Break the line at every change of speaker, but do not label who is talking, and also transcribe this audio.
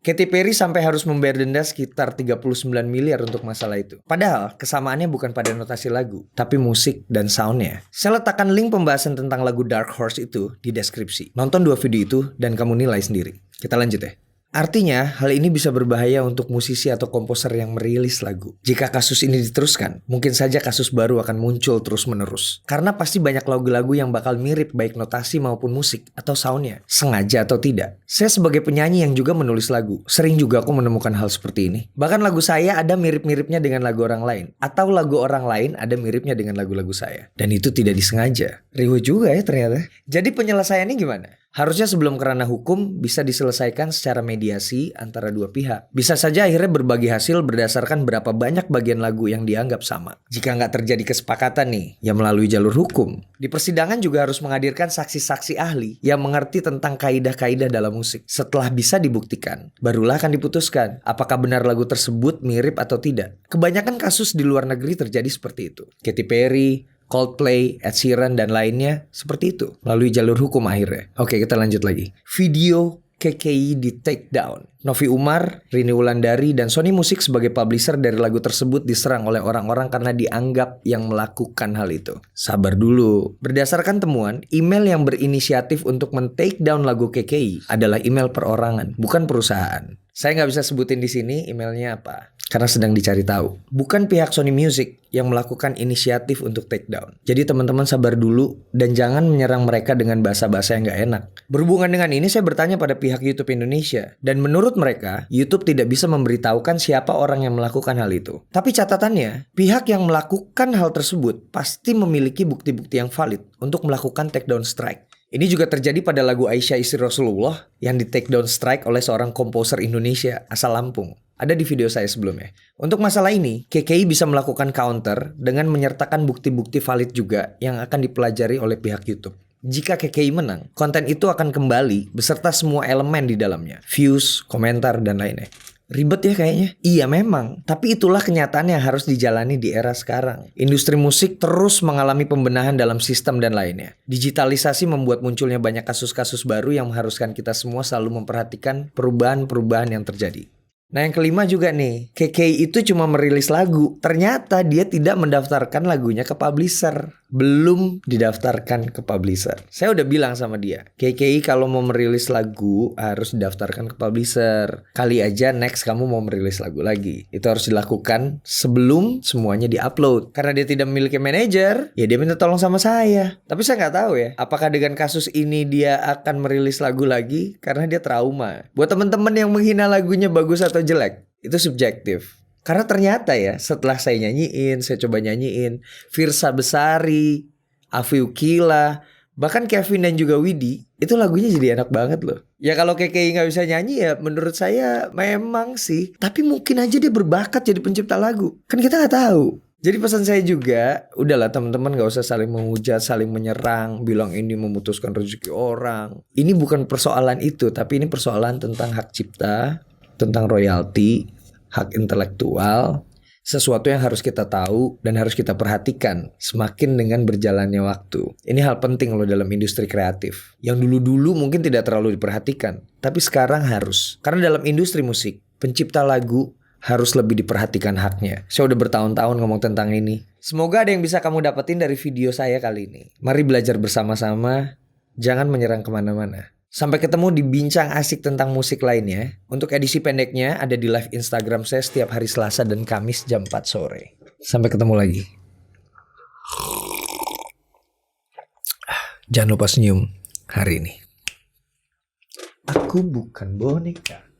Katy Perry sampai harus membayar denda sekitar 39 miliar untuk masalah itu. Padahal kesamaannya bukan pada notasi lagu, tapi musik dan soundnya. Saya letakkan link pembahasan tentang lagu Dark Horse itu di deskripsi. Nonton 2 video itu dan kamu nilai sendiri. Kita lanjut ya. Artinya, hal ini bisa berbahaya untuk musisi atau komposer yang merilis lagu. Jika kasus ini diteruskan, mungkin saja kasus baru akan muncul terus-menerus. Karena pasti banyak lagu-lagu yang bakal mirip baik notasi maupun musik atau soundnya, sengaja atau tidak. Saya sebagai penyanyi yang juga menulis lagu, sering juga aku menemukan hal seperti ini. Bahkan lagu saya ada mirip-miripnya dengan lagu orang lain, atau lagu orang lain ada miripnya dengan lagu-lagu saya. Dan itu tidak disengaja. Riuh juga ya ternyata. Jadi penyelesaiannya gimana? Harusnya sebelum kerana hukum bisa diselesaikan secara mediasi antara dua pihak. Bisa saja akhirnya berbagi hasil berdasarkan berapa banyak bagian lagu yang dianggap sama. Jika nggak terjadi kesepakatan nih, ya melalui jalur hukum. Di persidangan juga harus menghadirkan saksi-saksi ahli yang mengerti tentang kaidah-kaidah dalam musik. Setelah bisa dibuktikan, barulah akan diputuskan apakah benar lagu tersebut mirip atau tidak. Kebanyakan kasus di luar negeri terjadi seperti itu. Katy Perry, Coldplay, Ed Sheeran, dan lainnya seperti itu. Melalui jalur hukum akhirnya. Oke, kita lanjut lagi. Video KKI di take down. Novi Umar, Rini Wulandari, dan Sony Music sebagai publisher dari lagu tersebut diserang oleh orang-orang karena dianggap yang melakukan hal itu. Sabar dulu. Berdasarkan temuan, email yang berinisiatif untuk men-take down lagu KKI adalah email perorangan, bukan perusahaan. Saya nggak bisa sebutin di sini emailnya apa, karena sedang dicari tahu. Bukan pihak Sony Music yang melakukan inisiatif untuk take down. Jadi teman-teman sabar dulu dan jangan menyerang mereka dengan bahasa-bahasa yang nggak enak. Berhubungan dengan ini saya bertanya pada pihak YouTube Indonesia. Dan menurut mereka, YouTube tidak bisa memberitahukan siapa orang yang melakukan hal itu. Tapi catatannya, pihak yang melakukan hal tersebut pasti memiliki bukti-bukti yang valid untuk melakukan take down strike. Ini juga terjadi pada lagu Aisyah Istri Rasulullah yang di take down strike oleh seorang komposer Indonesia asal Lampung. Ada di video saya sebelumnya. Untuk masalah ini, KKI bisa melakukan counter dengan menyertakan bukti-bukti valid juga yang akan dipelajari oleh pihak YouTube. Jika KKI menang, konten itu akan kembali beserta semua elemen di dalamnya. Views, komentar, dan lainnya. Ribet ya kayaknya? Iya memang, tapi itulah kenyataan yang harus dijalani di era sekarang. Industri musik terus mengalami pembenahan dalam sistem dan lainnya. Digitalisasi membuat munculnya banyak kasus-kasus baru yang mengharuskan kita semua selalu memperhatikan perubahan-perubahan yang terjadi. Nah yang kelima juga nih, KKI itu cuma merilis lagu. Ternyata dia tidak mendaftarkan lagunya ke publisher. Belum didaftarkan ke publisher. Saya udah bilang sama dia, KKI kalau mau merilis lagu harus didaftarkan ke publisher. Kali aja next kamu mau merilis lagu lagi. Itu harus dilakukan sebelum semuanya diupload. Karena dia tidak memiliki manajer, ya dia minta tolong sama saya. Tapi saya nggak tahu ya, apakah dengan kasus ini dia akan merilis lagu lagi karena dia trauma. Buat teman-teman yang menghina lagunya bagus atau jelek, itu subjektif. Karena ternyata ya, setelah saya nyanyiin, saya coba nyanyiin Firsa Besari, Afi Ukila, bahkan Kevin dan juga Widi, itu lagunya jadi enak banget loh. Ya kalau KKI gak bisa nyanyi ya menurut saya memang sih. Tapi mungkin aja dia berbakat jadi pencipta lagu. Kan kita gak tahu. Jadi pesan saya juga, udahlah teman-teman gak usah saling menghujat, saling menyerang, bilang ini memutuskan rezeki orang. Ini bukan persoalan itu, tapi ini persoalan tentang hak cipta, tentang royalti, hak intelektual, sesuatu yang harus kita tahu dan harus kita perhatikan semakin dengan berjalannya waktu. Ini hal penting loh dalam industri kreatif. Yang dulu-dulu mungkin tidak terlalu diperhatikan, tapi sekarang harus. Karena dalam industri musik, pencipta lagu harus lebih diperhatikan haknya. Saya udah bertahun-tahun ngomong tentang ini. Semoga ada yang bisa kamu dapetin dari video saya kali ini. Mari belajar bersama-sama, jangan menyerang kemana-mana. Sampai ketemu di bincang asik tentang musik lainnya. Untuk edisi pendeknya ada di live Instagram saya setiap hari Selasa dan Kamis jam 4 sore. Sampai ketemu lagi. Jangan lupa senyum hari ini. Aku bukan boneka.